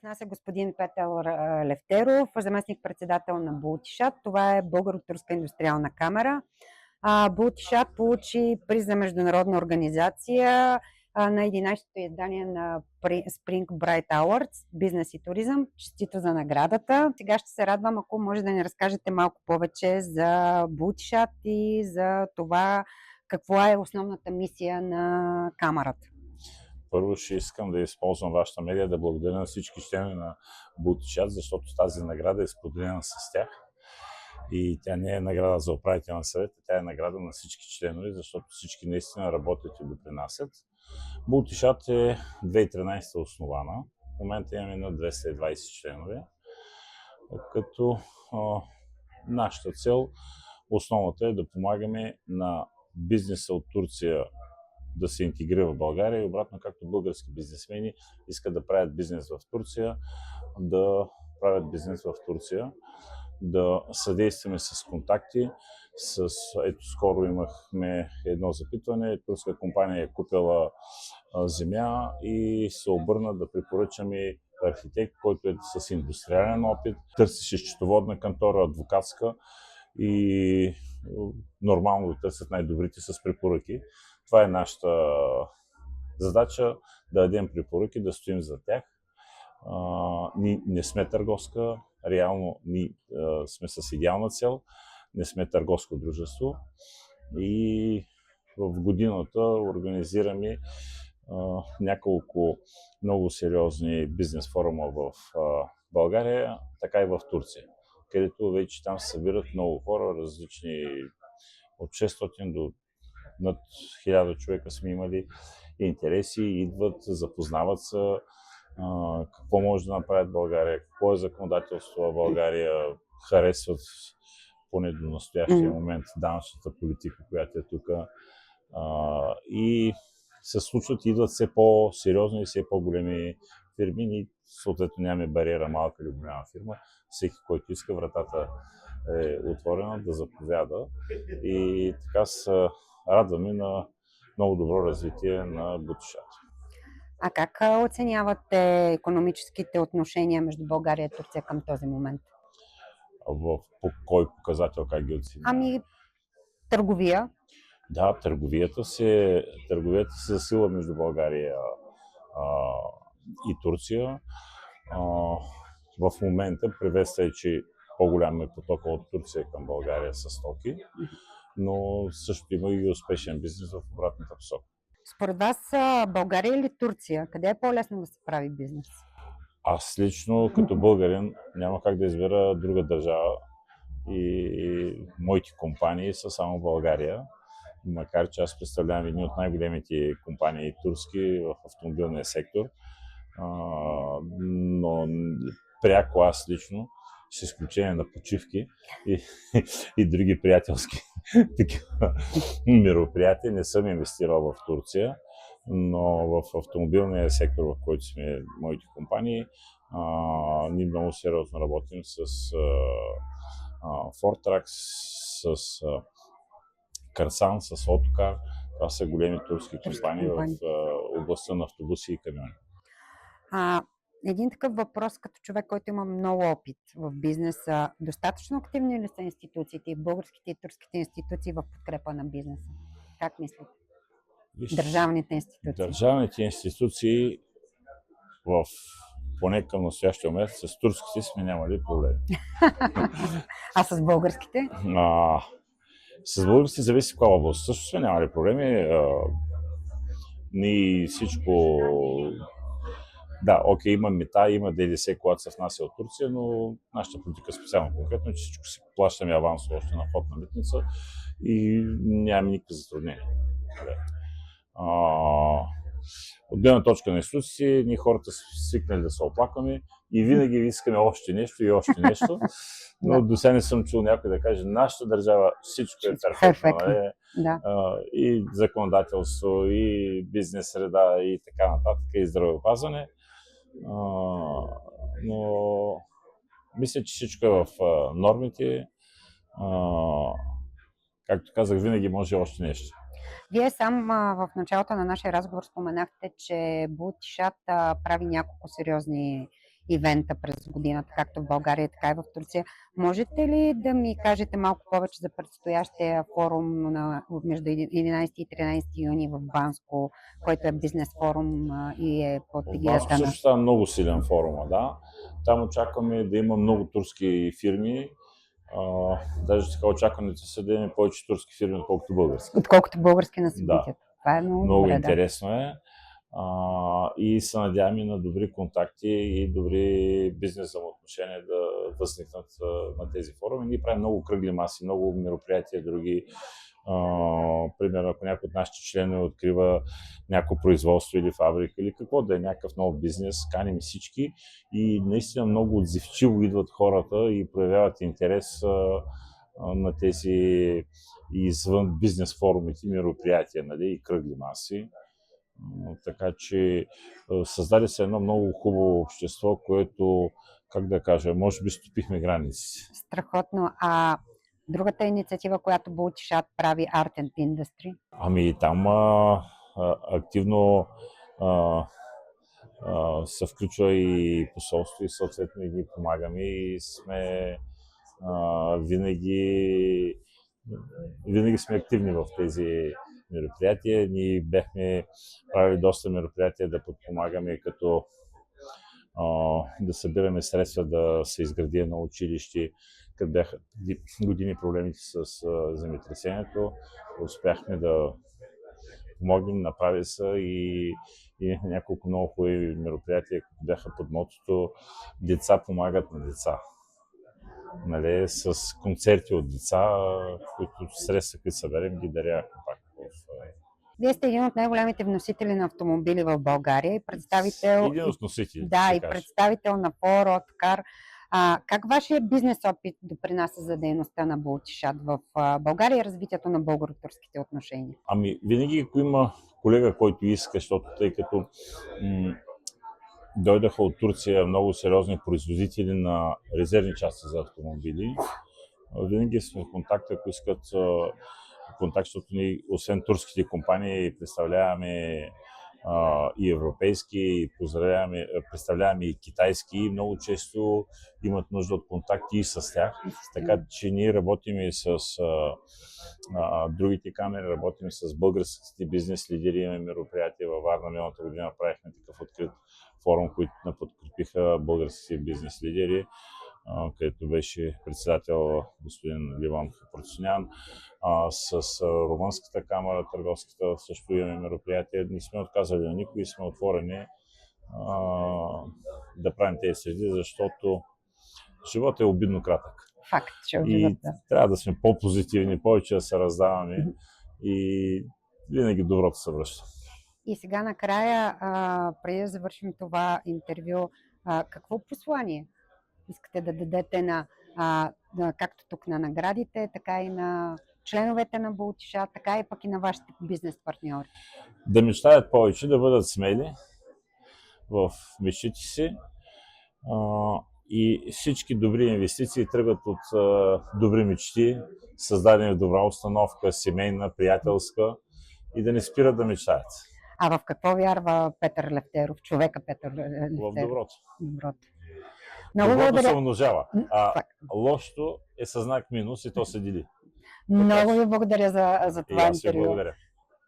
нас е господин Петър Левтеров, заместник-председател на Бултишат. Това е Българо-турска индустриална камера. Бултишат получи приз за международна организация на 11-то издание на Spring Bright Awards, бизнес и туризъм. Честито за наградата. Сега ще се радвам, ако може да ни разкажете малко повече за Бултишат и за това каква е основната мисия на камерата. Първо ще искам да използвам вашата медия да благодаря на всички членове на Бултишат, защото тази награда е споделена с тях. И тя не е награда за управителен съвет, тя е награда на всички членове, защото всички наистина работят и допринасят. Бултишат е 2013 основана. В момента имаме на 220 членове, като нашата цел, основната е да помагаме на бизнеса от Турция да се интегрира в България и обратно, както български бизнесмени искат да правят бизнес в Турция, да правят бизнес в Турция, да съдействаме с контакти. Ето скоро имахме едно запитване, турска компания е купила земя и се обърна да препоръчаме архитект, който е с индустриален опит, търсеше счетоводна кантора, адвокатска и нормално да търсят най-добрите с препоръки. Това е нашата задача, да дадем препоръки, да стоим за тях. Ние не сме търговска, реално ние сме с идеална цел, не сме търговско дружество и в годината организираме няколко много сериозни бизнес форума в България, така и в Турция, където вече там се събират много хора, различни от 600 до над 1000 човека сме имали интереси, идват, запознават се, какво може да направят България, какво е законодателство в България, харесват поне до настоящия момент данъчната политика, която е тук. И се случват и идват все по-сериозни и все по-големи фирми. Ние съответно нямаме бариера малка или голяма фирма. Всеки, който иска, вратата е отворена да заповяда. И така се радваме на много добро развитие на Бултишат. А как оценявате икономическите отношения между България и Турция към този момент? По кой показател, как ги оценяваме? Търговия. Да, търговията се засилва между България и Турция. В момента приветства е, че по-голям е потока от Турция към България с стоки, но също има и успешен бизнес в обратната посока. Според вас България или Турция? Къде е по-лесно да се прави бизнес? Аз лично като българин няма как да избера друга държава и моите компании са само България. Макар че аз представлявам едни от най-големите компании турски в автомобилния сектор, но пряко аз лично, с изключение на почивки и други приятелски мероприятия, не съм инвестирал в Турция, но в автомобилния сектор, в който сме моите компании, ние много сериозно работим с Ford Trucks, с Карсан, с Autocar. Това са големи турски компании в областта на автобуси и камиони. Един такъв въпрос като човек, който има много опит в бизнеса. Достатъчно активни ли са институциите, българските и турските институции в подкрепа на бизнеса? Как мислите? Държавните институции. Държавните институции поне към настоящия момент с турските сме нямали проблеми. А с българските? С българските зависи в каква област. Също сме нямали проблеми. Ние всичко... Да, окей, има мита, има ДДС, когато се внася от Турция, но нашата политика специално конкретно, че всичко си плащаме авансово още на вход на митница и нямаме никакви затруднения. От гледна точка на институции, ние хората са свикнали да се оплакваме и винаги искаме още нещо и още нещо, но до сега не съм чул някой да каже, нашата държава всичко е перфектно. И законодателство, и бизнес среда, и така нататък, и здравеопазване. Но мисля, че всичко е в нормите. Както казах, винаги може още нещо. Вие сам в началото на нашия разговор споменахте, че Бултишат прави няколко сериозни ивента през годината, както в България, така и в Турция. Можете ли да ми кажете малко повече за предстоящия форум между 11 и 13 юни в Банско, който е бизнес форум и е под В Банско егидата на... също става много силен форума, да. Там очакваме да има много турски фирми. Даже така очакването са да има повече турски фирми, отколкото български. Отколкото български на събитията. Да. Това е много Много добре, интересно е. И се надяваме на добри контакти и добри бизнес взаимоотношения да възникнат на тези форуми. Ние правим много кръгли маси, много мероприятия, други. Примерно, ако някой от нашите членове открива някакво производство или фабрика или какво да е някакъв нов бизнес, каним всички и наистина много отзивчиво идват хората и проявяват интерес на тези извън бизнес форумите мероприятия, нали, и кръгли маси. Така че създаде се едно много хубаво общество, което, как да кажа, може би стопихме граници. Страхотно. А другата инициатива, която Бултишат прави, Art and Industry? Ами там активно се включва и посолство и съответно и ние помагаме и сме винаги сме активни в тези мероприятия. Ние бяхме правили доста мероприятия да подпомагаме, като да събираме средства да се изгради едно училище, като бяха години проблемите с земетресението. Успяхме да помогнем, направи се и няколко много хубави мероприятия, които бяха под мотото "Деца помагат на деца". Нали, с концерти от деца, които средства, които съберем, ги дарявахме пак. Вие сте един от най-големите вносители на автомобили в България и представител... Един от носителите. Да, и представител на Ford, Car. Как вашия бизнес опит допринася за дейността на Бултишат в България и развитието на българо-турските отношения? Ами, винаги ако има колега, който иска, защото тъй като дойдаха от Турция много сериозни производители на резервни части за автомобили, винаги сме в контакт, ако искат контакт, защото ние, освен турските компании, представляваме и европейски, и представляваме и китайски, и много често имат нужда от контакти и с тях. Така че ние работим и с другите камери, работим с българските бизнес лидери, имаме мероприятия във Варна. Миналата година правихме такъв открит форум, който подкрепиха българските бизнес лидери, където беше председател господин Ливан Хапорцунян. С Румънската камера, търговската, също имаме мероприятия. Не сме отказали на никой и сме отворени да правим тези среди, защото животът е обидно кратък. Факт, че и трябва да сме по-позитивни, повече да се раздаваме и винаги доброто се връща. И сега накрая, преди да завършим това интервю, какво послание искате да дадете на както тук на наградите, така и на членовете на Бултишат, така и пък и на вашите бизнес партньори? Да мечтаят повече, да бъдат смели в мечтите си и всички добри инвестиции тръгват от добри мечти, създадени в добра установка, семейна, приятелска, и да не спират да мечтаят. А в какво вярва Петър Лефтеров, човека Петър Лефтеров? В доброто. Доброто се умножава, а лошото е със знак минус и то се дели. Много ви благодаря за това интервю. Благодаря.